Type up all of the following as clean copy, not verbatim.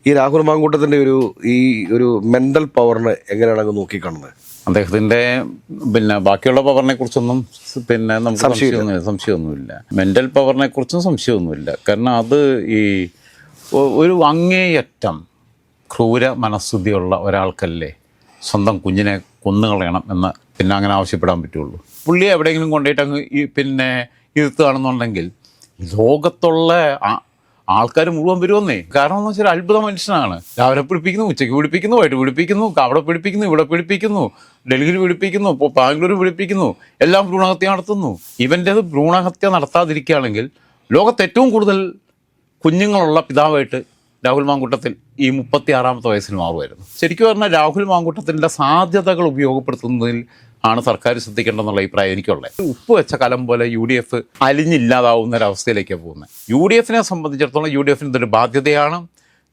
ഈ രാഹുൽ മാങ്കൂട്ടത്തിൻ്റെ ഒരു മെൻ്റൽ പവറിനെ എങ്ങനെയാണ് അങ്ങ് നോക്കിക്കാണുന്നത്? അദ്ദേഹത്തിൻ്റെ ബാക്കിയുള്ള പവറിനെ കുറിച്ചൊന്നും നമുക്ക് സംശയമൊന്നുമില്ല. മെൻ്റൽ പവറിനെ കുറിച്ചും സംശയമൊന്നുമില്ല. കാരണം അത് ഒരു അങ്ങേയറ്റം ക്രൂര മനഃസ്ഥിതിയുള്ള ഒരാൾക്കല്ലേ സ്വന്തം കുഞ്ഞിനെ കൊന്നുകളയണം എന്ന് അങ്ങനെ ആവശ്യപ്പെടാൻ പറ്റുള്ളൂ. പുള്ളിയെ എവിടെയെങ്കിലും കൊണ്ടുപോയിട്ട് അങ്ങ് ഇരുത്തുകയാണെന്നുണ്ടെങ്കിൽ ലോകത്തുള്ള ആൾക്കാർ മുഴുവൻ വരുമെന്നേ. കാരണം എന്ന് വെച്ചാൽ അത്ഭുത മനുഷ്യനാണ്. രാവിലെ പിടിപ്പിക്കുന്നു, ഉച്ചയ്ക്ക് പിടിപ്പിക്കുന്നു, വൈകിട്ട് പിടിപ്പിക്കുന്നു, അവിടെ പിടിപ്പിക്കുന്നു, ഇവിടെ പിടിപ്പിക്കുന്നു, ഡൽഹിയിൽ പിടിപ്പിക്കുന്നു, ബാംഗ്ലൂർ പിടിപ്പിക്കുന്നു, എല്ലാം ഭ്രൂണഹത്യ നടത്തുന്നു. ഇവൻ്റേത് ഭ്രൂണഹത്യ നടത്താതിരിക്കുകയാണെങ്കിൽ ലോകത്ത് ഏറ്റവും കൂടുതൽ കുഞ്ഞുങ്ങളുള്ള പിതാവായിട്ട് രാഹുൽ മാങ്കൂട്ടത്തിൽ ഈ 36ാമത്തെ വയസ്സിൽ മാറുമായിരുന്നു. ശരിക്കും പറഞ്ഞാൽ രാഹുൽ മാങ്കൂട്ടത്തിൻ്റെ സാധ്യതകൾ ഉപയോഗപ്പെടുത്തുന്നതിൽ ആണ് സർക്കാർ ശ്രദ്ധിക്കേണ്ടെന്നുള്ള അഭിപ്രായം എനിക്കുള്ളത്. ഉപ്പ് വെച്ച കലം പോലെ UDF അലിഞ്ഞില്ലാതാവുന്ന ഒരവസ്ഥയിലേക്കാണ് പോകുന്നത്. UDFനെ സംബന്ധിച്ചിടത്തോളം UDFന് ഇതൊരു ബാധ്യതയാണ്.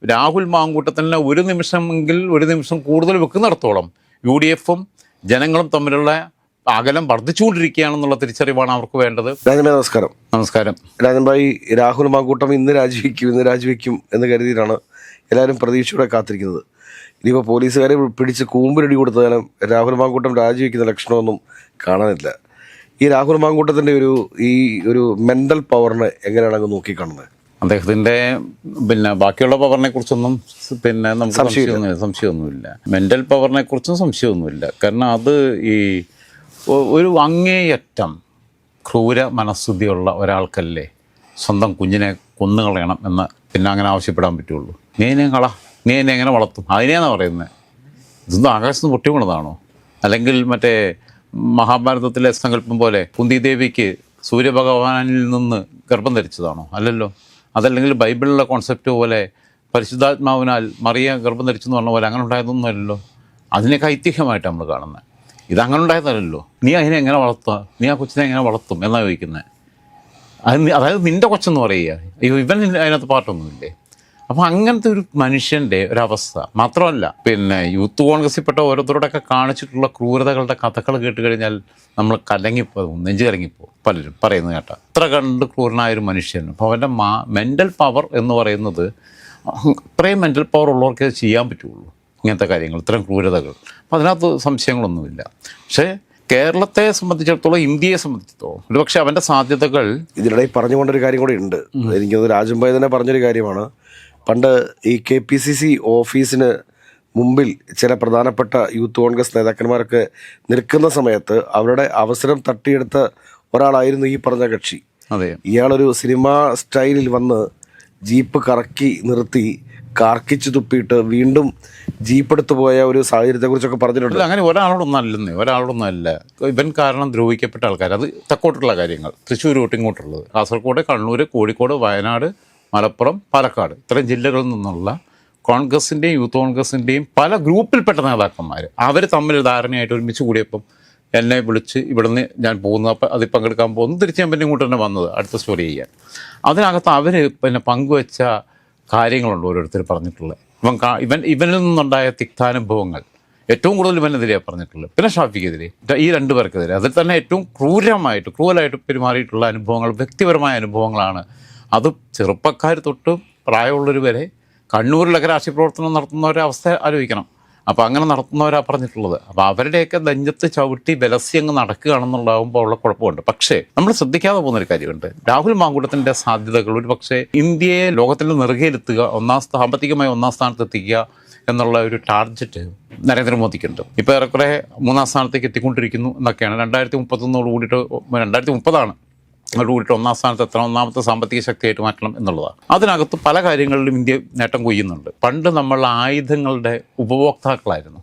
രാഹുൽ മാങ്കൂട്ടത്തിന് ഒരു നിമിഷം കൂടുതൽ വെക്കുന്നിടത്തോളം UDFും ജനങ്ങളും തമ്മിലുള്ള അകലം വർദ്ധിച്ചുകൊണ്ടിരിക്കുകയാണെന്നുള്ള തിരിച്ചറിവാണ് അവർക്ക് വേണ്ടത്. നമസ്കാരം. നമസ്കാരം. രാജൻ ഭായി, രാഹുൽ മാങ്കൂട്ടം ഇന്ന് രാജിവെക്കും എന്ന് കരുതിയിട്ടാണ് എല്ലാവരും പ്രതീക്ഷയോടെ കാത്തിരിക്കുന്നത്. ഇനിയിപ്പോൾ പോലീസുകാരെ പിടിച്ച് കൂമ്പിനടി കൊടുത്താലും രാഹുൽ മാങ്കൂട്ടം രാജിവെക്കുന്ന ലക്ഷണമൊന്നും കാണാനില്ല. ഈ രാഹുൽ മാങ്കൂട്ടത്തിൻ്റെ ഒരു മെൻ്റൽ പവറിനെ എങ്ങനെയാണ് അങ്ങ് നോക്കിക്കാണുന്നത്? അദ്ദേഹത്തിൻ്റെ ബാക്കിയുള്ള പവറിനെ കുറിച്ചൊന്നും നമുക്ക് സംശയമൊന്നുമില്ല. മെൻ്റൽ പവറിനെ കുറിച്ചും സംശയമൊന്നുമില്ല. കാരണം അത് ഒരു അങ്ങേയറ്റം ക്രൂര മനഃസ്ഥിതിയുള്ള ഒരാൾക്കല്ലേ സ്വന്തം കുഞ്ഞിനെ കൊന്നുകളയണം എന്ന് അങ്ങനെ ആവശ്യപ്പെടാൻ പറ്റുള്ളൂ. നീ എന്നെ എങ്ങനെ വളർത്തും? അതിനെയാണ് പറയുന്നത്. ഇതൊന്നും ആകാശത്ത് പൊട്ടി വീണതാണോ? അല്ലെങ്കിൽ മറ്റേ മഹാഭാരതത്തിലെ സങ്കല്പം പോലെ കുന്തിദേവിക്ക് സൂര്യഭഗവാനിൽ നിന്ന് ഗർഭം ധരിച്ചതാണോ? അല്ലല്ലോ. അതല്ലെങ്കിൽ ബൈബിളിലെ കോൺസെപ്റ്റ് പോലെ പരിശുദ്ധാത്മാവിനാൽ മറിയ ഗർഭം ധരിച്ചെന്ന് പറഞ്ഞ പോലെ അങ്ങനെ ഉണ്ടായതൊന്നുമല്ലല്ലോ. അതിനൊക്കെ ഐതിഹ്യമായിട്ട് നമ്മൾ കാണുന്നത്. ഇതങ്ങനെ ഉണ്ടായതല്ലോ. നീ അതിനെ എങ്ങനെ വളർത്തുക? നീ ആ കൊച്ചിനെ എങ്ങനെ വളർത്തും എന്നാണ് ചോദിക്കുന്നത്. അതായത് നിൻ്റെ കൊച്ചെന്ന് പറയുക. ഇവൻ അതിനകത്ത് പാട്ടൊന്നുമില്ലേ? അപ്പോൾ അങ്ങനത്തെ ഒരു മനുഷ്യൻ്റെ ഒരവസ്ഥ മാത്രമല്ല, യൂത്ത് കോൺഗ്രസിൽപ്പെട്ട ഓരോരുത്തരോടൊക്കെ കാണിച്ചിട്ടുള്ള ക്രൂരതകളുടെ കഥകൾ കേട്ട് കഴിഞ്ഞാൽ നമ്മൾ നെഞ്ചു കലങ്ങിപ്പോവും. പലരും പറയുന്നത് കേട്ടാൽ അത്ര കണ്ട് ക്രൂരനായൊരു മനുഷ്യൻ. അപ്പോൾ അവൻ്റെ മെൻ്റൽ പവർ എന്ന് പറയുന്നത്, ഇത്രയും മെൻ്റൽ പവർ ഉള്ളവർക്ക് ചെയ്യാൻ പറ്റുള്ളൂ ഇങ്ങനത്തെ കാര്യങ്ങൾ, ഇത്തരം ക്രൂരതകൾ. അപ്പോൾ അതിനകത്ത് സംശയങ്ങളൊന്നുമില്ല. പക്ഷേ കേരളത്തെ സംബന്ധിച്ചിടത്തോളം, ഇന്ത്യയെ സംബന്ധിച്ചിടത്തോളം ഒരുപക്ഷെ അവൻ്റെ സാധ്യതകൾ ഇതിനിടയിൽ പറഞ്ഞുകൊണ്ടൊരു കാര്യം കൂടി ഉണ്ട്. എനിക്കത് രാജൻ ഭായി തന്നെ പറഞ്ഞൊരു കാര്യമാണ്. പണ്ട് ഈ KPCC ഓഫീസിന് മുമ്പിൽ ചില പ്രധാനപ്പെട്ട യൂത്ത് കോൺഗ്രസ് നേതാക്കന്മാരൊക്കെ നിൽക്കുന്ന സമയത്ത് അവരുടെ അവസരം തട്ടിയെടുത്ത ഒരാളായിരുന്നു ഈ പറഞ്ഞ കക്ഷി. അതെ, ഇയാളൊരു സിനിമാ സ്റ്റൈലിൽ വന്ന് ജീപ്പ് കറക്കി നിർത്തി കാർക്കിച്ച് തുപ്പിയിട്ട് വീണ്ടും ജീപ്പ് എടുത്തു പോയ ഒരു സാഹചര്യത്തെക്കുറിച്ചൊക്കെ പറഞ്ഞിട്ടുണ്ട്. അങ്ങനെ ഒരാളൊന്നും അല്ല. ഇവൻ കാരണം ദ്രോഹിക്കപ്പെട്ട ആൾക്കാർ. അത് തെക്കോട്ടുള്ള കാര്യങ്ങൾ, തൃശ്ശൂർ ഇങ്ങോട്ടുള്ളത്, കാസർഗോഡ്, കണ്ണൂർ, കോഴിക്കോട്, വയനാട്, മലപ്പുറം, പാലക്കാട്, ഇത്തരം ജില്ലകളിൽ നിന്നുള്ള കോൺഗ്രസിൻ്റെയും യൂത്ത് കോൺഗ്രസിൻ്റെയും പല ഗ്രൂപ്പിൽപ്പെട്ട നേതാക്കന്മാർ അവർ തമ്മിൽ ധാരണയായിട്ട് ഒരുമിച്ച് കൂടിയപ്പം എന്നെ വിളിച്ച് ഇവിടുന്ന് ഞാൻ പോകുന്നു, അപ്പം അതിൽ പങ്കെടുക്കാൻ പോകുന്നു, തിരിച്ച് ഞാൻ ഇങ്ങോട്ട് തന്നെ വന്നത് അടുത്ത സ്റ്റോറി ചെയ്യാൻ. അതിനകത്ത് അവർ പങ്കുവെച്ച കാര്യങ്ങളുണ്ട് ഓരോരുത്തർ പറഞ്ഞിട്ടുള്ളത്. ഇവനിൽ നിന്നുണ്ടായ തിക്താനുഭവങ്ങൾ ഏറ്റവും കൂടുതൽ ഇവനെതിരെയാണ് പറഞ്ഞിട്ടുള്ളത്. പിന്നെ ഷാഫിക്കെതിരെ, ഈ രണ്ടു പേർക്കെതിരെ. അതിൽ തന്നെ ഏറ്റവും ക്രൂരമായിട്ട് പെരുമാറിയിട്ടുള്ള അനുഭവങ്ങൾ, വ്യക്തിപരമായ അനുഭവങ്ങളാണ്. അത് ചെറുപ്പക്കാർ തൊട്ട് പ്രായമുള്ളവർ വരെ കണ്ണൂരിലൊക്കെ രാഷ്ട്രീയ പ്രവർത്തനം നടത്തുന്നവരവസ്ഥ ആലോചിക്കണം. അപ്പോൾ അങ്ങനെ നടത്തുന്നവരാണ് പറഞ്ഞിട്ടുള്ളത്. അപ്പോൾ അവരുടെയൊക്കെ നെഞ്ചത്ത് ചവിട്ടി ബലസി അങ്ങ് നടക്കുകയാണെന്നുണ്ടാകുമ്പോൾ ഉള്ള കുഴപ്പമുണ്ട്. പക്ഷേ നമ്മൾ ശ്രദ്ധിക്കാതെ പോകുന്നൊരു കാര്യമുണ്ട്. രാഹുൽ മാങ്കൂട്ടത്തിൻ്റെ സാധ്യതകൾ ഒരു പക്ഷേ ഇന്ത്യയെ ലോകത്തിൻ്റെ നെറുകയിലെത്തുക, സാമ്പത്തികമായി 1-ാം സ്ഥാനത്തെത്തിക്കുക എന്നുള്ള ഒരു ടാർഗറ്റ് നരേന്ദ്രമോദിക്കുണ്ട്. ഇപ്പോൾ ഏറെക്കുറെ 3-ാം സ്ഥാനത്തേക്ക് എത്തിക്കൊണ്ടിരിക്കുന്നു എന്നൊക്കെയാണ്. 2031 കൂടിയിട്ട് 2030 കൂടിയിട്ട് 1-ാം സ്ഥാനത്ത് എത്തണം, 1-ാമത്തെ സാമ്പത്തിക ശക്തിയായിട്ട് മാറ്റണം എന്നുള്ളതാണ്. അതിനകത്ത് പല കാര്യങ്ങളിലും ഇന്ത്യ നേട്ടം കൊയ്യുന്നുണ്ട്. പണ്ട് നമ്മൾ ആയുധങ്ങളുടെ ഉപഭോക്താക്കളായിരുന്നു.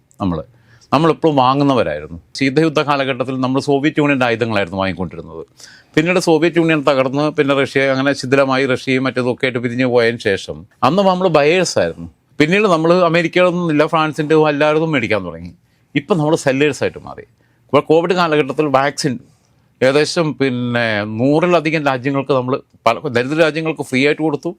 നമ്മളിപ്പോഴും വാങ്ങുന്നവരായിരുന്നു. ശീതയുദ്ധ കാലഘട്ടത്തിൽ നമ്മൾ സോവിയറ്റ് യൂണിയൻ്റെ ആയുധങ്ങളായിരുന്നു വാങ്ങിക്കൊണ്ടിരുന്നത്. പിന്നീട് സോവിയറ്റ് യൂണിയൻ തകർന്ന് പിന്നെ റഷ്യ അങ്ങനെ ശിഥിലമായി, റഷ്യയും മറ്റേതൊക്കെ ആയിട്ട് പിരിഞ്ഞു പോയതിന് ശേഷം അന്ന് നമ്മൾ ബയേഴ്സായിരുന്നു. പിന്നീട് നമ്മൾ അമേരിക്കയിലൊന്നുമില്ല, ഫ്രാൻസിൻ്റെ എല്ലാവരും മേടിക്കാൻ തുടങ്ങി. ഇപ്പം നമ്മൾ സെല്ലേഴ്സായിട്ട് മാറി. ഇപ്പോൾ കോവിഡ് കാലഘട്ടത്തിൽ വാക്സിൻ ഏകദേശം 100-ലധികം രാജ്യങ്ങൾക്ക് നമ്മൾ ദരിദ്ര രാജ്യങ്ങൾക്ക് ഫ്രീ ആയിട്ട് കൊടുത്തു.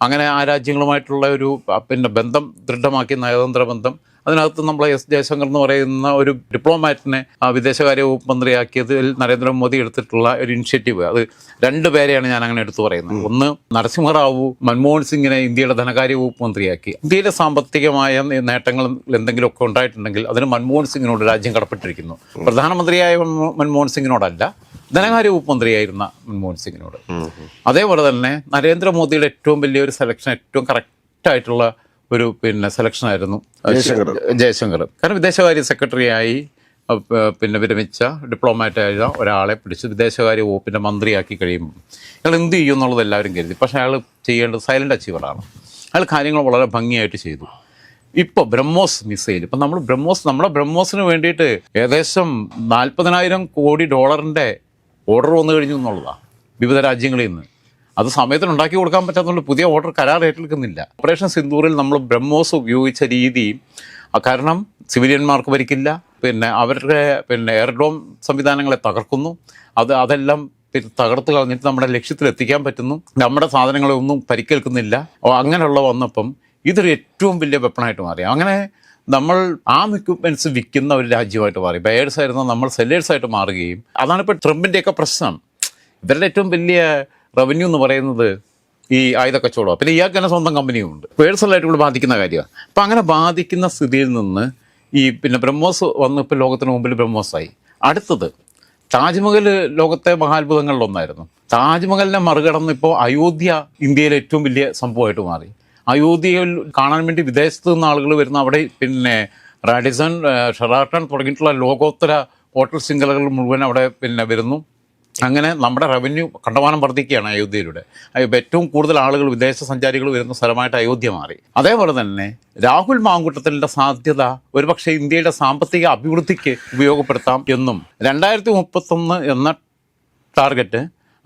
അങ്ങനെ ആ രാജ്യങ്ങളുമായിട്ടുള്ള ഒരു പിന്നെ ബന്ധം ദൃഢമാക്കി, നയതന്ത്ര ബന്ധം. അതിനകത്ത് നമ്മൾ എസ് ജയശങ്കർ എന്ന് പറയുന്ന ഒരു ഡിപ്ലോമാറ്റിനെ വിദേശകാര്യ വകുപ്പ് മന്ത്രിയാക്കിയതിൽ നരേന്ദ്രമോദി എടുത്തിട്ടുള്ള ഒരു ഇനിഷ്യേറ്റീവ്, അത് രണ്ടുപേരെയാണ് ഞാൻ അങ്ങനെ എടുത്തു പറയുന്നത്. ഒന്ന്, നരസിംഹറാവു മൻമോഹൻ സിംഗിനെ ഇന്ത്യയുടെ ധനകാര്യ വകുപ്പ് മന്ത്രിയാക്കി. ഇന്ത്യയിലെ സാമ്പത്തികമായ നേട്ടങ്ങൾ എന്തെങ്കിലുമൊക്കെ ഉണ്ടായിട്ടുണ്ടെങ്കിൽ അതിന് മൻമോഹൻ സിംഗിനോട് രാജ്യം കടപ്പെട്ടിരിക്കുന്നു. പ്രധാനമന്ത്രിയായ മൻമോഹൻ സിംഗിനോടല്ല, ധനകാര്യ വകുപ്പ് മന്ത്രിയായിരുന്ന മൻമോഹൻ സിംഗിനോട്. അതേപോലെ തന്നെ നരേന്ദ്രമോദിയുടെ ഏറ്റവും വലിയൊരു സെലക്ഷൻ, ഏറ്റവും കറക്റ്റായിട്ടുള്ള ഒരു പിന്നെ സെലക്ഷനായിരുന്നു ജയശങ്കർ. കാരണം വിദേശകാര്യ സെക്രട്ടറിയായി വിരമിച്ച ഡിപ്ലോമാറ്റായ ഒരാളെ പിടിച്ച് വിദേശകാര്യ വകുപ്പിൻ്റെ മന്ത്രിയാക്കി കഴിയുമ്പോൾ അയാൾ എന്ത് ചെയ്യും എന്നുള്ളത് എല്ലാവരും കരുതി. പക്ഷേ അയാൾ ചെയ്യേണ്ടത് സൈലൻ്റ് അച്ചീവറാണ്. അയാൾ കാര്യങ്ങൾ വളരെ ഭംഗിയായിട്ട് ചെയ്തു. ഇപ്പോൾ ബ്രഹ്മോസ് മിസൈൽ, ഇപ്പം നമ്മുടെ ബ്രഹ്മോസിന് വേണ്ടിയിട്ട് ഏകദേശം 40,000 കോടി ഡോളറിൻ്റെ ഓർഡർ വന്നു കഴിഞ്ഞു എന്നുള്ളതാണ് വിവിധ രാജ്യങ്ങളിൽ നിന്ന്. അത് സമയത്തിന് ഉണ്ടാക്കി കൊടുക്കാൻ പറ്റാത്തതുകൊണ്ട് പുതിയ ഓർഡർ കരാർ ഏറ്റെടുക്കുന്നില്ല. ഓപ്പറേഷൻ സിന്ദൂറിൽ നമ്മൾ ബ്രഹ്മോസ് ഉപയോഗിച്ച രീതി, കാരണം സിവിലിയന്മാർക്ക് പരിക്കില്ല, അവരുടെ എയർഡ്രോം സംവിധാനങ്ങളെ തകർക്കുന്നു, അതെല്ലാം തകർത്ത് കളഞ്ഞിട്ട് നമ്മുടെ ലക്ഷ്യത്തിലെത്തിക്കാൻ പറ്റുന്നു, നമ്മുടെ സാധനങ്ങളെ ഒന്നും പരിക്കേൽക്കുന്നില്ല. അങ്ങനെയുള്ള വന്നപ്പം ഇതൊരു ഏറ്റവും വലിയ വെപ്പണായിട്ട് മാറി. അങ്ങനെ നമ്മൾ ആം എക്യുപ്മെൻറ്റ്സ് വിൽക്കുന്ന ഒരു രാജ്യമായിട്ട് മാറി. ബയേഴ്സ് ആയിരുന്ന നമ്മൾ സെല്ലേഴ്സായിട്ട് മാറുകയും, അതാണിപ്പോൾ ട്രംപിൻ്റെയൊക്കെ പ്രശ്നം. ഇവരുടെ ഏറ്റവും വലിയ റവന്യൂ എന്ന് പറയുന്നത് ഈ ആയുധ കച്ചവടമാണ്. പിന്നെ ഇയാൾക്ക് തന്നെ സ്വന്തം കമ്പനിയും ഉണ്ട്. പേഴ്സണലായിട്ട് കൂടെ ബാധിക്കുന്ന കാര്യമാണ്. അപ്പം അങ്ങനെ ബാധിക്കുന്ന സ്ഥിതിയിൽ നിന്ന് ഈ ബ്രഹ്മോസ് വന്ന് ഇപ്പോൾ ലോകത്തിന് മുമ്പിൽ ബ്രഹ്മോസായി. അടുത്തത് താജ്മഹൽ ലോകത്തെ മഹാത്ഭുതങ്ങളിലൊന്നായിരുന്നു. താജ്മഹലിനെ മറികടന്ന് ഇപ്പോൾ അയോധ്യ ഇന്ത്യയിലെ ഏറ്റവും വലിയ സംഭവമായിട്ട് മാറി. അയോധ്യയിൽ കാണാൻ വേണ്ടി വിദേശത്ത് നിന്ന് ആളുകൾ വരുന്ന, അവിടെ റാഡിസൺ, ഷെറാട്ടൺ തുടങ്ങിയിട്ടുള്ള ലോകോത്തര ഹോട്ടൽ ശൃംഖലകൾ മുഴുവൻ അവിടെ വരുന്നു. അങ്ങനെ നമ്മുടെ റവന്യൂ കണ്ടമാനം വർദ്ധിക്കുകയാണ് അയോധ്യയിലൂടെ. ഏറ്റവും കൂടുതൽ ആളുകൾ, വിദേശ സഞ്ചാരികൾ വരുന്ന സ്ഥലമായിട്ട് അയോധ്യ മാറി. അതേപോലെ തന്നെ രാഹുൽ മാങ്കൂട്ടത്തിൻ്റെ സാധ്യത ഒരുപക്ഷെ ഇന്ത്യയുടെ സാമ്പത്തിക അഭിവൃദ്ധിക്ക് ഉപയോഗപ്പെടുത്താം എന്നും 2031 എന്ന ടാർഗറ്റ്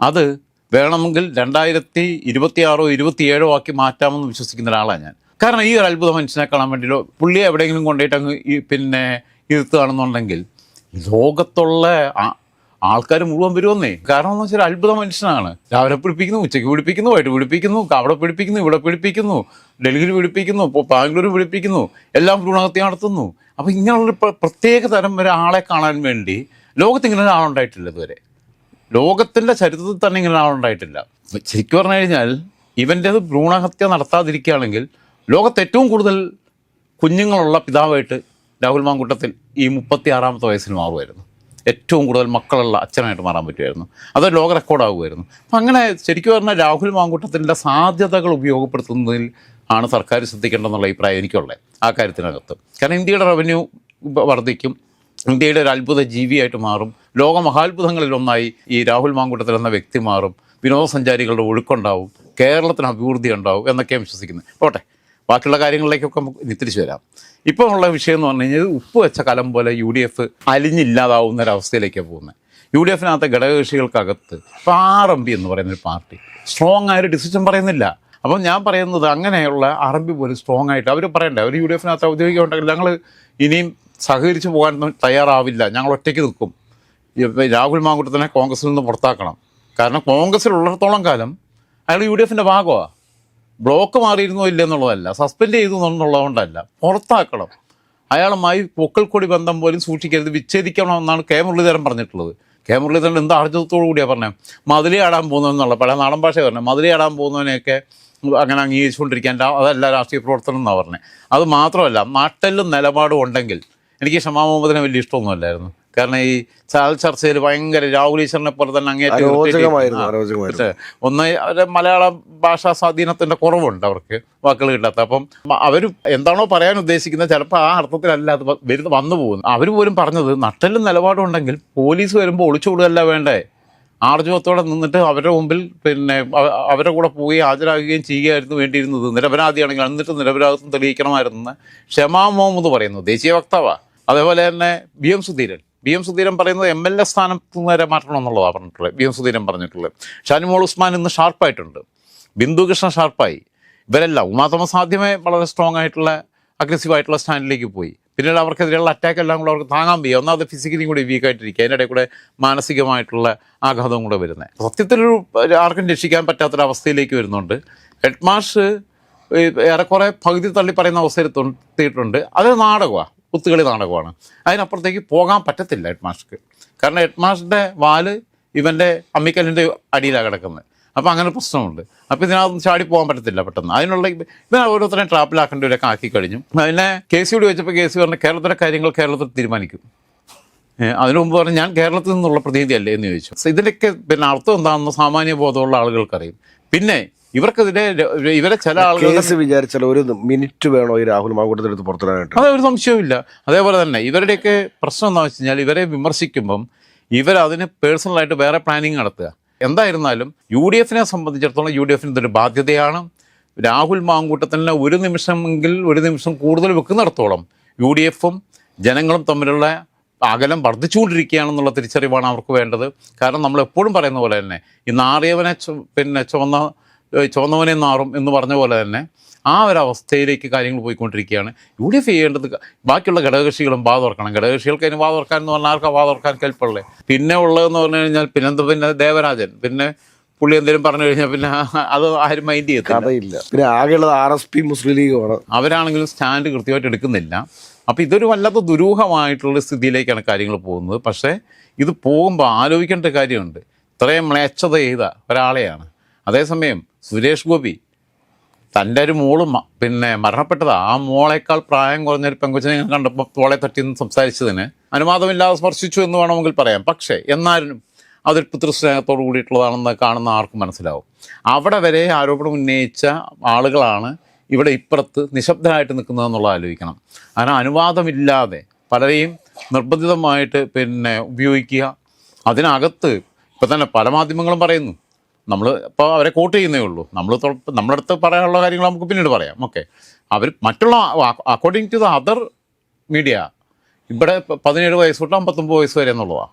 അത് വേണമെങ്കിൽ 2026 27 ആക്കി മാറ്റാമെന്ന് വിശ്വസിക്കുന്ന ഒരാളാണ് ഞാൻ. കാരണം ഈ ഒരു അത്ഭുത മനുഷ്യനെ കാണാൻ വേണ്ടിയോ പുള്ളിയെ എവിടെയെങ്കിലും കൊണ്ടുപോയിട്ട് അങ്ങ് ഇരുത്തുകയാണെന്നുണ്ടെങ്കിൽ ലോകത്തുള്ള ആൾക്കാർ മുഴുവൻ വരുമെന്നേ. കാരണം എന്ന് വെച്ചാൽ അത്ഭുത മനുഷ്യനാണ്. രാവിലെ പിടിപ്പിക്കുന്നു, ഉച്ചയ്ക്ക് പിടിപ്പിക്കുന്നു, വൈകിട്ട് പിടിപ്പിക്കുന്നു, അവിടെ പിടിപ്പിക്കുന്നു, ഇവിടെ പിടിപ്പിക്കുന്നു, ഡൽഹിയിൽ പിടിപ്പിക്കുന്നു, ഇപ്പോൾ ബാംഗ്ലൂർ പിടിപ്പിക്കുന്നു, എല്ലാം ഭ്രൂണഹത്യ നടത്തുന്നു. അപ്പോൾ ഇങ്ങനെയുള്ളൊരു പ്രത്യേക തരം ഒരാളെ കാണാൻ വേണ്ടി ലോകത്ത് ഇങ്ങനെ ഒരാളുണ്ടായിട്ടില്ല ഇതുവരെ. ലോകത്തിൻ്റെ ചരിത്രത്തിൽ തന്നെ ഇങ്ങനെ ഒരാളുണ്ടായിട്ടില്ല. ശരിക്കും പറഞ്ഞു കഴിഞ്ഞാൽ ഇവൻ്റേത് ഭ്രൂണഹത്യ നടത്താതിരിക്കുകയാണെങ്കിൽ ലോകത്ത് ഏറ്റവും കൂടുതൽ കുഞ്ഞുങ്ങളുള്ള പിതാവായിട്ട് രാഹുൽ മാങ്കൂട്ടത്തിൽ ഈ 36ാമത്തെ വയസ്സിൽ മാറുമായിരുന്നു. ഏറ്റവും കൂടുതൽ മക്കളുള്ള അച്ഛനായിട്ട് മാറാൻ പറ്റുമായിരുന്നു. അതൊരു ലോക റെക്കോർഡാകുമായിരുന്നു. അപ്പം അങ്ങനെ ശരിക്കും പറഞ്ഞാൽ രാഹുൽ മാങ്കൂട്ടത്തിൻ്റെ സാധ്യതകൾ ഉപയോഗപ്പെടുത്തുന്നതിൽ ആണ് സർക്കാർ ശ്രദ്ധിക്കേണ്ടതെന്നുള്ള അഭിപ്രായം എനിക്കുള്ളത് ആ കാര്യത്തിനകത്ത്. കാരണം ഇന്ത്യയുടെ റവന്യൂ വർദ്ധിക്കും, ഇന്ത്യയുടെ ഒരു അത്ഭുത ജീവിയായിട്ട് മാറും, ലോക മഹാത്ഭുതങ്ങളിലൊന്നായി ഈ രാഹുൽ മാങ്കൂട്ടത്തിൽ എന്ന വ്യക്തി മാറും, വിനോദസഞ്ചാരികളുടെ ഒഴുക്കുണ്ടാവും, കേരളത്തിന് അഭിവൃദ്ധി ഉണ്ടാവും എന്നൊക്കെയാണ് വിശ്വസിക്കുന്നത്. പോട്ടെ, ബാക്കിയുള്ള കാര്യങ്ങളിലേക്കൊക്കെ നമുക്ക് തിരിച്ചു വരാം. ഇപ്പോൾ ഉള്ള വിഷയം എന്ന് പറഞ്ഞു കഴിഞ്ഞാൽ ഉപ്പ് വെച്ച കലം പോലെ UDF അലിഞ്ഞില്ലാതാവുന്ന ഒരവസ്ഥയിലേക്കാണ് പോകുന്നത്. UDFനകത്തെ ഘടകകക്ഷികൾക്കകത്ത് ഇപ്പോൾ RMP എന്ന് പറയുന്നൊരു പാർട്ടി സ്ട്രോങ് ആയൊരു ഡിസിഷൻ പറയുന്നില്ല. അപ്പം ഞാൻ പറയുന്നത് അങ്ങനെയുള്ള RMP പോലും സ്ട്രോങ് ആയിട്ട് അവർ പറയണ്ടേ, അവർ UDFനകത്ത് ഔദ്യോഗികമുണ്ടെങ്കിൽ ഞങ്ങൾ ഇനിയും സഹകരിച്ച് പോകാൻ തയ്യാറാവില്ല, ഞങ്ങൾ ഒറ്റയ്ക്ക് നിൽക്കും, രാഹുൽ മാങ്കൂട്ടത്തിനെ കോൺഗ്രസിൽ നിന്ന് പുറത്താക്കണം. കാരണം കോൺഗ്രസിലുള്ളിടത്തോളം കാലം അയാൾ UDFൻ്റെ ഭാഗമാണ്. ബ്ലോക്ക് മാറിയിരുന്നോ ഇല്ലെന്നുള്ളതല്ല, സസ്പെൻഡ് ചെയ്തു എന്നുള്ളതുകൊണ്ടല്ല, പുറത്താക്കണം. അയാളുമായി പൊക്കൽക്കൊടി ബന്ധം പോലും സൂക്ഷിക്കരുത്, വിച്ഛേദിക്കണമെന്നാണ് കെ മുരളീധരൻ പറഞ്ഞിട്ടുള്ളത്. കെ മുരളീധരൻ എന്ത് ആർജവത്തോടു കൂടിയാണ് പറഞ്ഞത്, മതിലി ആടാൻ പോകുന്നതെന്നുള്ള പല നാടൻ ഭാഷ പറഞ്ഞത്, മതിലി ആടാൻ പോകുന്നതിനെയൊക്കെ അങ്ങനെ അംഗീകരിച്ചുകൊണ്ടിരിക്കാൻ അതല്ല രാഷ്ട്രീയ പ്രവർത്തനം എന്നാണ് പറഞ്ഞത്. അത് മാത്രമല്ല, നാട്ടിലും നിലപാടും ഉണ്ടെങ്കിൽ, എനിക്ക് ഷമാ മുഹമ്മദിനെ വലിയ ഇഷ്ടമൊന്നുമല്ലായിരുന്നു. കാരണം ഈ ചാനൽ ചർച്ചയിൽ ഭയങ്കര രാഹുൽ ഈശ്വറിനെ പോലെ തന്നെ അങ്ങേറ്റം ഒന്ന് അവരുടെ മലയാള ഭാഷാ സ്വാധീനത്തിൻ്റെ കുറവുണ്ട്, അവർക്ക് വാക്കുകൾ കിട്ടാത്ത. അപ്പം അവർ എന്താണോ പറയാൻ ഉദ്ദേശിക്കുന്നത് ചിലപ്പോൾ ആ അർത്ഥത്തിലല്ല അത് വന്നു പോകുന്നത്. അവർ പോലും പറഞ്ഞത് നട്ടലും നിലപാടും ഉണ്ടെങ്കിൽ പോലീസ് വരുമ്പോൾ ഒളിച്ചുകൂടുകയല്ല വേണ്ടേ, ആർജവത്തോടെ നിന്നിട്ട് അവരുടെ മുമ്പിൽ അവരുടെ കൂടെ പോയി ഹാജരാകുകയും ചെയ്യുകയായിരുന്നു വേണ്ടിയിരുന്നത്. നിരപരാധിയാണെങ്കിൽ എന്നിട്ട് നിരപരാധിത്വം തെളിയിക്കണമായിരുന്നു ഷമാ മുഹമ്മദ് പറയുന്നു, ദേശീയ വക്താവാണ്. അതേപോലെ തന്നെ ബി എം സുധീരൻ പറയുന്നത് MLA സ്ഥാനത്ത് നേരെ മാറ്റണം എന്നുള്ളതാണ് പറഞ്ഞിട്ടുള്ളത്. ബി എം സുധീരൻ പറഞ്ഞിട്ടുള്ളത്. ഷാനിമോൾ ഉസ്മാൻ ഇന്ന് ഷാർപ്പായിട്ടുണ്ട്, ബിന്ദു കൃഷ്ണ ഷാർപ്പായി, ഇവരെല്ലാം ഉമാ തോമസ് ആദ്യമേ വളരെ സ്ട്രോങ് ആയിട്ടുള്ള അഗ്രസീവായിട്ടുള്ള സ്റ്റാൻഡിലേക്ക് പോയി. പിന്നീട് അവർക്കെതിരെയുള്ള അറ്റാക്ക് എല്ലാം കൂടെ അവർക്ക് താങ്ങാൻ വയ്യ. ഒന്നാമത് ഫിസിക്കലി കൂടി വീക്കായിട്ടിരിക്കുക, അതിനിടെ കൂടെ മാനസികമായിട്ടുള്ള ആഘാതവും കൂടെ വരുന്നത്. സത്യത്തിലൊരു ആർക്കും രക്ഷിക്കാൻ പറ്റാത്തൊരവസ്ഥയിലേക്ക് വരുന്നുണ്ട്. ഹെഡ് മാഷ് ഏറെക്കുറെ പകുതി തള്ളി പറയുന്ന അവസ്ഥയിൽ എത്തിയിട്ടുണ്ട്. അത് നാടകമാണ്, കുത്തുകളി നാടകമാണ്. അതിനപ്പുറത്തേക്ക് പോകാൻ പറ്റത്തില്ല ഹെഡ് മാഷ്ക്ക്. കാരണം ഹെഡ് മാഷിൻ്റെ വാല് ഇവൻ്റെ അമ്മിക്കല്ലിൻ്റെ അടിയിലാണ് കിടക്കുന്നത്. അപ്പോൾ അങ്ങനെ പ്രശ്നമുണ്ട്. അപ്പോൾ ഇതിനകത്ത് ചാടി പോകാൻ പറ്റത്തില്ല പെട്ടെന്ന്. അതിനുള്ള ഇവൻ ഓരോരുത്തരെയും ട്രാപ്പിലാക്കേണ്ടവരൊക്കെ ആക്കി കഴിഞ്ഞു. അതിനെ കേസിയോട് ചോദിച്ചപ്പോൾ കേസ് പറഞ്ഞ കേരളത്തിലെ കാര്യങ്ങൾ കേരളത്തിൽ തീരുമാനിക്കും. അതിനു മുമ്പ് പറഞ്ഞ് ഞാൻ കേരളത്തിൽ നിന്നുള്ള പ്രതിനിധിയല്ലേ എന്ന് ചോദിച്ചു. ഇതിൻ്റെയൊക്കെ പിന്നെ അർത്ഥം എന്താണെന്ന് സാമാന്യ ബോധമുള്ള ആളുകൾക്കറിയും. പിന്നെ ഇവർക്കെതിരെ ഇവരെ ചില ആളുകൾ വിചാരിച്ചാൽ ഒരു മിനിറ്റ് വേണോ ഈ രാഹുൽ മാങ്കൂട്ടത്തിനടുത്ത് പുറത്തിടാനായിട്ട്? അതൊരു സംശയവുമില്ല. അതേപോലെ തന്നെ ഇവരുടെയൊക്കെ പ്രശ്നം എന്താണെന്ന് വെച്ച് കഴിഞ്ഞാൽ ഇവരെ വിമർശിക്കുമ്പം ഇവരതിന് പേഴ്സണലായിട്ട് വേറെ പ്ലാനിങ് നടത്തുക. എന്തായിരുന്നാലും യു ഡി എഫിനെ സംബന്ധിച്ചിടത്തോളം യു ഡി എഫിന് ഇതൊരു ബാധ്യതയാണ്. രാഹുൽ മാങ്കൂട്ടത്തിന് ഒരു നിമിഷം കൂടുതൽ വെക്കുന്നിടത്തോളം യു ഡി എഫും ജനങ്ങളും തമ്മിലുള്ള അകലം വർദ്ധിച്ചുകൊണ്ടിരിക്കുകയാണെന്നുള്ള തിരിച്ചറിവാണ് അവർക്ക് വേണ്ടത്. കാരണം നമ്മൾ എപ്പോഴും പറയുന്ന പോലെ തന്നെ ഈ നാറിയവനെ ചുവന്നവനെ നാറും എന്ന് പറഞ്ഞ പോലെ തന്നെ ആ ഒരു അവസ്ഥയിലേക്ക് കാര്യങ്ങൾ പോയിക്കൊണ്ടിരിക്കുകയാണ്. യു ഡി എഫ് ചെയ്യേണ്ടത് ബാക്കിയുള്ള ഘടകകക്ഷികളും വാ തുറക്കണം. ഘടകകക്ഷികൾക്ക് അതിന് വാ തുറക്കാൻ എന്ന് പറഞ്ഞാൽ ആർക്കാ വാ തുറക്കാൻ കൽപ്പുള്ളേ? പിന്നെ ഉള്ളതെന്ന് പറഞ്ഞു കഴിഞ്ഞാൽ പിന്നെ ദേവരാജൻ, പിന്നെ പുള്ളി എന്തെങ്കിലും പറഞ്ഞു കഴിഞ്ഞാൽ പിന്നെ അത് ആരും മൈൻഡ് ചെയ്യത്തില്ല. പിന്നെ ആകെയുള്ളത് RSP മുസ്ലിം ലീഗാണ്. അവരാണെങ്കിലും സ്റ്റാൻഡ് കൃത്യമായിട്ട് എടുക്കുന്നില്ല. അപ്പോൾ ഇതൊരു വല്ലാത്ത ദുരൂഹമായിട്ടുള്ള സ്ഥിതിയിലേക്കാണ് കാര്യങ്ങൾ പോകുന്നത്. പക്ഷേ ഇത് പോകുമ്പോൾ ആലോചിക്കേണ്ട കാര്യമുണ്ട്. ഇത്രയും മ്ലേച്ഛത ചെയ്ത ഒരാളെയാണ്. അതേസമയം സുരേഷ് ഗോപി തൻ്റെ ഒരു മോള് പിന്നെ മരണപ്പെട്ടതാ. ആ മോളേക്കാൾ പ്രായം കുറഞ്ഞൊരു പെങ്കൊച്ചിനെ കണ്ടപ്പോൾ തോളെ തട്ടിന്ന് സംസാരിച്ചതിന് അനുവാദമില്ലാതെ സ്പർശിച്ചു എന്ന് വേണമെങ്കിൽ പറയാം. പക്ഷേ എന്നാലും അതൊരു പിതൃസ്നേഹത്തോട് കൂടിയിട്ടുള്ളതാണെന്ന് കാണുന്ന ആർക്കും മനസ്സിലാവും. അവിടെ വരെ ആരോപണം ഉന്നയിച്ച ആളുകളാണ് ഇവിടെ ഇപ്പുറത്ത് നിശബ്ദരായിട്ട് നിൽക്കുന്നതെന്നുള്ള ആലോചിക്കണം. കാരണം അനുവാദമില്ലാതെ പലരെയും നിർബന്ധിതമായിട്ട് പിന്നെ ഉപയോഗിക്കുക. അതിനകത്ത് ഇപ്പം തന്നെ പല മാധ്യമങ്ങളും പറയുന്നു. നമ്മൾ ഇപ്പോൾ അവരെ കോട്ട് ചെയ്യുന്നേ ഉള്ളൂ. നമ്മുടെ അടുത്ത് പറയാനുള്ള കാര്യങ്ങൾ നമുക്ക് പിന്നീട് പറയാം. ഓക്കെ, അവർ മറ്റുള്ള according to the other media ഇവിടെ 17 വയസ്സ് തൊട്ട് 59 വയസ്സ് വരെ എന്നുള്ളതാണ്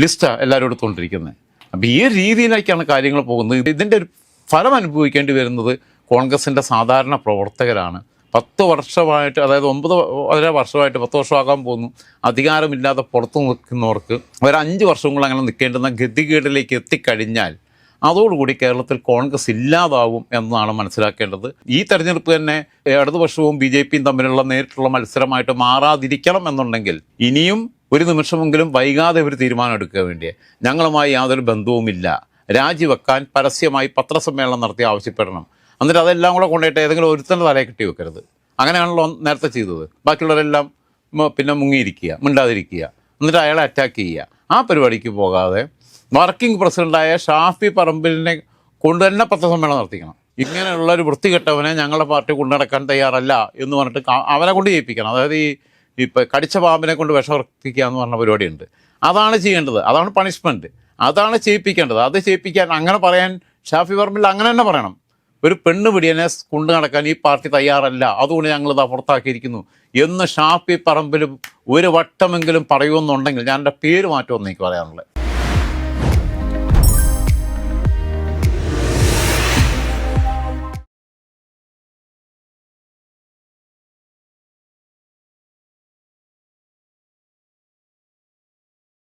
ലിസ്റ്റാണ് എല്ലാവരും എടുത്തുകൊണ്ടിരിക്കുന്നത്. അപ്പോൾ ഈ രീതിയിലേക്കാണ് കാര്യങ്ങൾ പോകുന്നത്. ഇതിൻ്റെ ഒരു ഫലം അനുഭവിക്കേണ്ടി വരുന്നത് കോൺഗ്രസിൻ്റെ സാധാരണ പ്രവർത്തകരാണ്. 10 വർഷമായിട്ട്, അതായത് 9 വർഷമായിട്ട് 10 വർഷമാകാൻ പോകുന്നു അധികാരമില്ലാതെ പുറത്തു നിൽക്കുന്നവർക്ക് ഒരു 5 വർഷം കൂടെ അങ്ങനെ നിൽക്കേണ്ടുന്ന ഗതികേടിലേക്ക് എത്തിക്കഴിഞ്ഞാൽ അതോടുകൂടി കേരളത്തിൽ കോൺഗ്രസ് ഇല്ലാതാവും എന്നതാണ് മനസ്സിലാക്കേണ്ടത്. ഈ തെരഞ്ഞെടുപ്പ് തന്നെ ഇടതുപക്ഷവും BJPയും തമ്മിലുള്ള നേരിട്ടുള്ള മത്സരമായിട്ട് മാറാതിരിക്കണം എന്നുണ്ടെങ്കിൽ ഇനിയും ഒരു നിമിഷമെങ്കിലും വൈകാതെ ഒരു തീരുമാനം എടുക്കുക വേണ്ടിയേ. ഞങ്ങളുമായി യാതൊരു ബന്ധവുമില്ല, രാജിവെക്കാൻ പരസ്യമായി പത്രസമ്മേളനം നടത്തി ആവശ്യപ്പെടണം. എന്നിട്ട് അതെല്ലാം കൂടെ കൊണ്ടുപോയിട്ട് ഏതെങ്കിലും ഒരുത്തൻ്റെ തലയെ കെട്ടി വെക്കരുത്. അങ്ങനെയാണല്ലോ നേരത്തെ ചെയ്തത്. ബാക്കിയുള്ളവരെല്ലാം പിന്നെ മുങ്ങിയിരിക്കുക, മിണ്ടാതിരിക്കുക, എന്നിട്ട് അയാളെ അറ്റാക്ക് ചെയ്യുക. ആ പരിപാടിക്ക് പോകാതെ വർക്കിംഗ് പ്രസിഡൻ്റായ ഷാഫി പറമ്പിലിനെ കൊണ്ട് തന്നെ പത്രസമ്മേളനം നടത്തിക്കണം. ഇങ്ങനെയുള്ള ഒരു വൃത്തികെട്ടവനെ ഞങ്ങളുടെ പാർട്ടി കൊണ്ടുനടക്കാൻ തയ്യാറല്ല എന്ന് പറഞ്ഞിട്ട് അവനെ കൊണ്ട് ചെയ്യിപ്പിക്കണം. അതായത് ഇപ്പം കടിച്ച പാമ്പിനെ കൊണ്ട് വിഷവർത്തിക്കുക എന്ന് പറഞ്ഞ പരിപാടിയുണ്ട്. അതാണ് ചെയ്യേണ്ടത്. അതാണ് പണിഷ്മെൻറ്റ്. അതാണ് ചെയ്യിപ്പിക്കേണ്ടത്. അത് ചെയ്യിപ്പിക്കാൻ അങ്ങനെ പറയാൻ ഷാഫി പറമ്പിൽ അങ്ങനെ തന്നെ പറയണം. ഒരു പെണ്ണ് പിടിയനെ കൊണ്ടു നടക്കാൻ ഈ പാർട്ടി തയ്യാറല്ല, അതുകൊണ്ട് ഞങ്ങളിതാ പുറത്താക്കിയിരിക്കുന്നു എന്ന് ഷാഫി പറമ്പിൽ ഒരു വട്ടമെങ്കിലും പറയുമെന്നുണ്ടെങ്കിൽ ഞാൻ എൻ്റെ പേര് മാറ്റുമെന്ന് എനിക്ക് പറയാനുള്ളത്.